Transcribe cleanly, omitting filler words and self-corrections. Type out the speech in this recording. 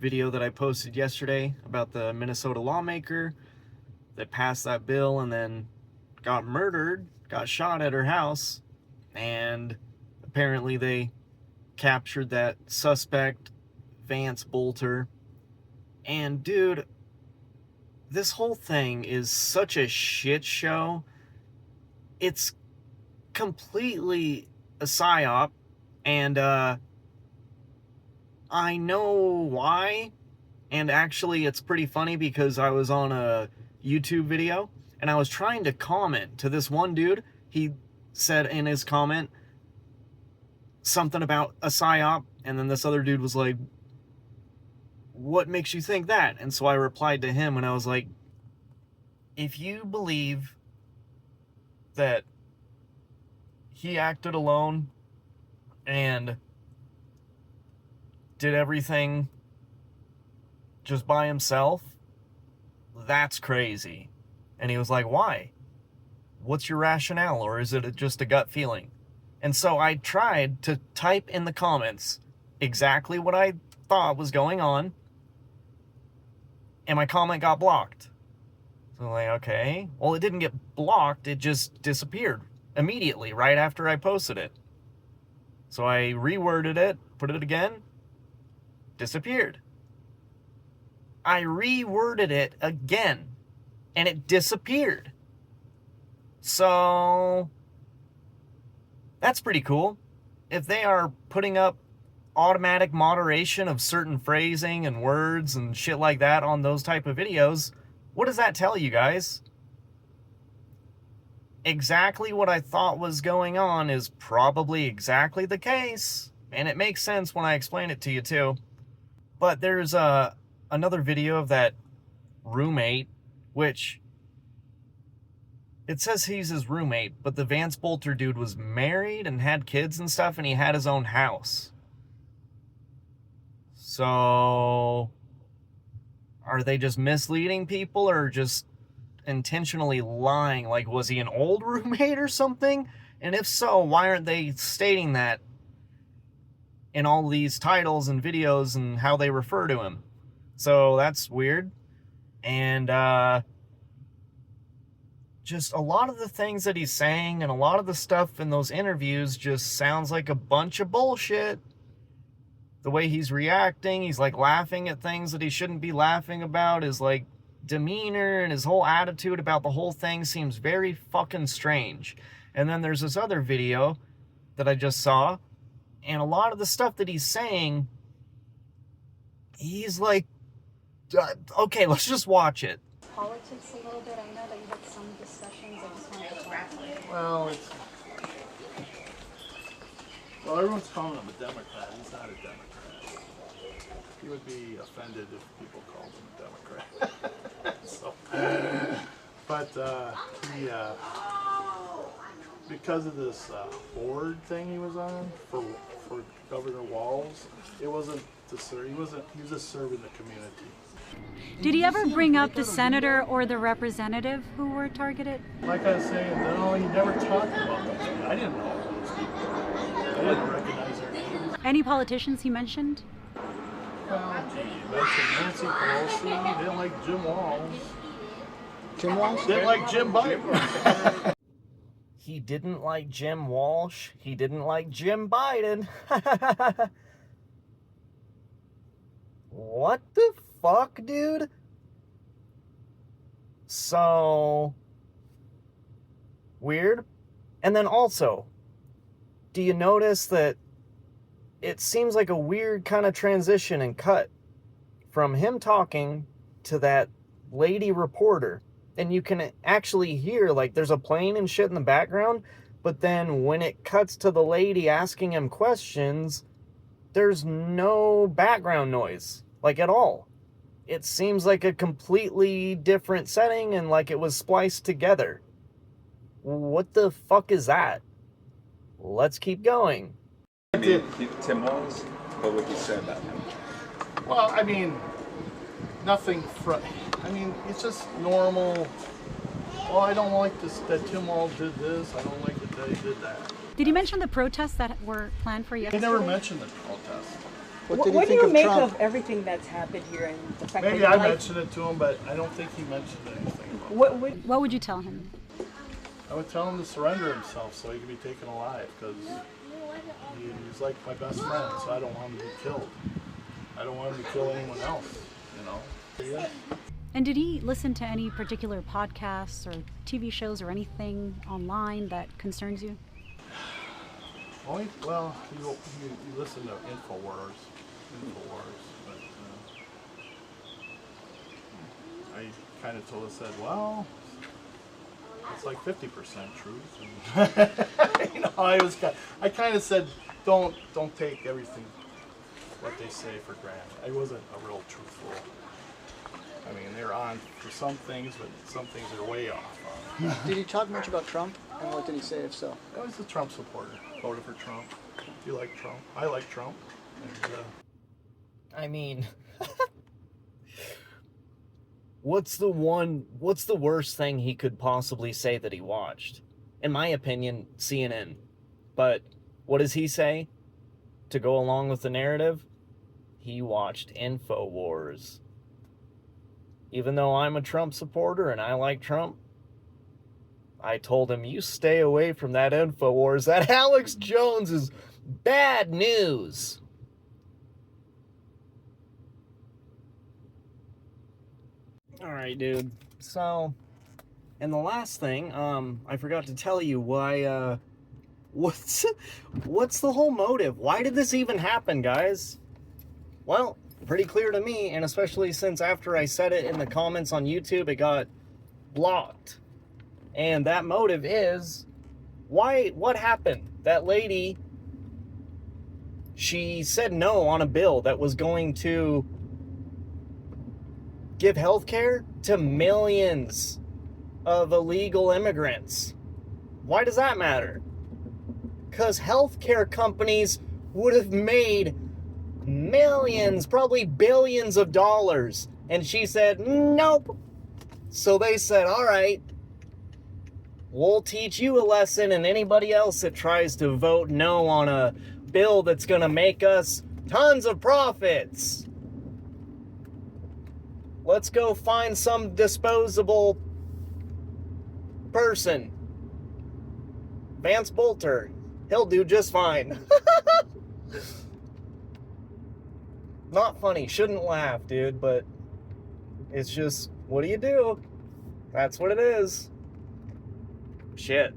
video that I posted yesterday about the Minnesota lawmaker that passed that bill and then got murdered, got shot at her house, and apparently they captured that suspect, Vance Bolter. And dude, this whole thing is such a shit show. It's completely a psyop, and I know why. And actually, it's pretty funny because I was on a YouTube video and I was trying to comment to this one dude. He said in his comment something about a psyop, and then this other dude was like, "What makes you think that?" And so I replied to him and I was like, if you believe that he acted alone and did everything just by himself, that's crazy. And he was like, why? What's your rationale? Or is it just a gut feeling? And so I tried to type in the comments exactly what I thought was going on, and my comment got blocked. So I'm like, okay. Well, it didn't get blocked, it just disappeared immediately right after I posted it. So I reworded it, put it again, disappeared. I reworded it again, and it disappeared. So that's pretty cool. If they are putting up automatic moderation of certain phrasing and words and shit like that on those type of videos, what does that tell you guys? Exactly what I thought was going on is probably exactly the case, and it makes sense when I explain it to you too. But there's another video of that roommate, which it says he's his roommate, but the Vance Bolter dude was married and had kids and stuff, and he had his own house. So are they just misleading people or just intentionally lying? Like, was he an old roommate or something? And if so, why aren't they stating that in all these titles and videos and how they refer to him? So that's weird. And just a lot of the things that he's saying and a lot of the stuff in those interviews just sounds like a bunch of bullshit. The way he's reacting, he's like laughing at things that he shouldn't be laughing about. His like demeanor and his whole attitude about the whole thing seems very fucking strange. And then there's this other video that I just saw, and a lot of the stuff that he's saying, he's like, okay, let's just watch it. Politics a little bit. I know that you had some discussions. I just wanted to talk. Well, everyone's calling him a Democrat. He's not a Democrat. He would be offended if people called him a Democrat. So, but he, because of this board thing he was on for Governor Walz, it wasn't to serve. He was just serving the community. Did he ever bring up the senator or the representative who were targeted? Like I was saying, no, he never talked about those people. I didn't know those people. I didn't recognize their names. Any politicians he mentioned? Well, he mentioned Nancy Pelosi. He didn't like Jim Walz. Jim Walsh? Didn't like Jim Biden. He didn't like Jim Walsh. He didn't like Jim Biden. What the fuck, dude? So weird. And then also, do you notice that it seems like a weird kind of transition and cut from him talking to that lady reporter? And you can actually hear, like, there's a plane and shit in the background, but then when it cuts to the lady asking him questions, there's no background noise, like, at all. It seems like a completely different setting and like it was spliced together. What the fuck is that? Let's keep going. Tim Walz, what would you say about him? Well, I mean, nothing. I mean, it's just normal. Well, I don't like this that Tim Walz did this. I don't like that he did that. Did he mention the protests that were planned for He yesterday? never mentioned the protest. What did What do you think you of make Trump? of everything that's happened here and the fact Maybe that I you like, mentioned it to him, but I don't think he mentioned anything about it. What would you tell him? I would tell him to surrender himself so he can be taken alive, because he's like my best friend, so I don't want him to be killed. I don't want him to kill anyone else, you know? Yeah. And did he listen to any particular podcasts or TV shows or anything online that concerns you? Only, well, you listen to InfoWars, but I kind of said, well, it's like 50% truth. And, you know, I kind of said, don't take everything what they say for granted. I wasn't a real truthful. I mean, they're on for some things, but some things are way off on. Did he talk much about Trump? And what did he say, if so? I was a Trump supporter. Voted for Trump. You like Trump? I like Trump. And, I mean, what's the worst thing he could possibly say that he watched? In my opinion, CNN. But what does he say to go along with the narrative? He watched InfoWars. Even though I'm a Trump supporter and I like Trump, I told him, you stay away from that InfoWars. That Alex Jones is bad news. All right, dude. So, and the last thing, I forgot to tell you why, what's the whole motive? Why did this even happen, guys? Well, pretty clear to me, and especially since after I said it in the comments on YouTube, it got blocked. And that motive is, what happened? That lady, she said no on a bill that was going to give health care to millions of illegal immigrants. Why does that matter? Because healthcare companies would have made millions, probably billions of dollars. And she said, nope. So they said, all right, we'll teach you a lesson, and anybody else that tries to vote no on a bill that's going to make us tons of profits. Let's go find some disposable person. Vance Bolter. He'll do just fine. Not funny. Shouldn't laugh, dude, but it's just, what do you do? That's what it is. Shit.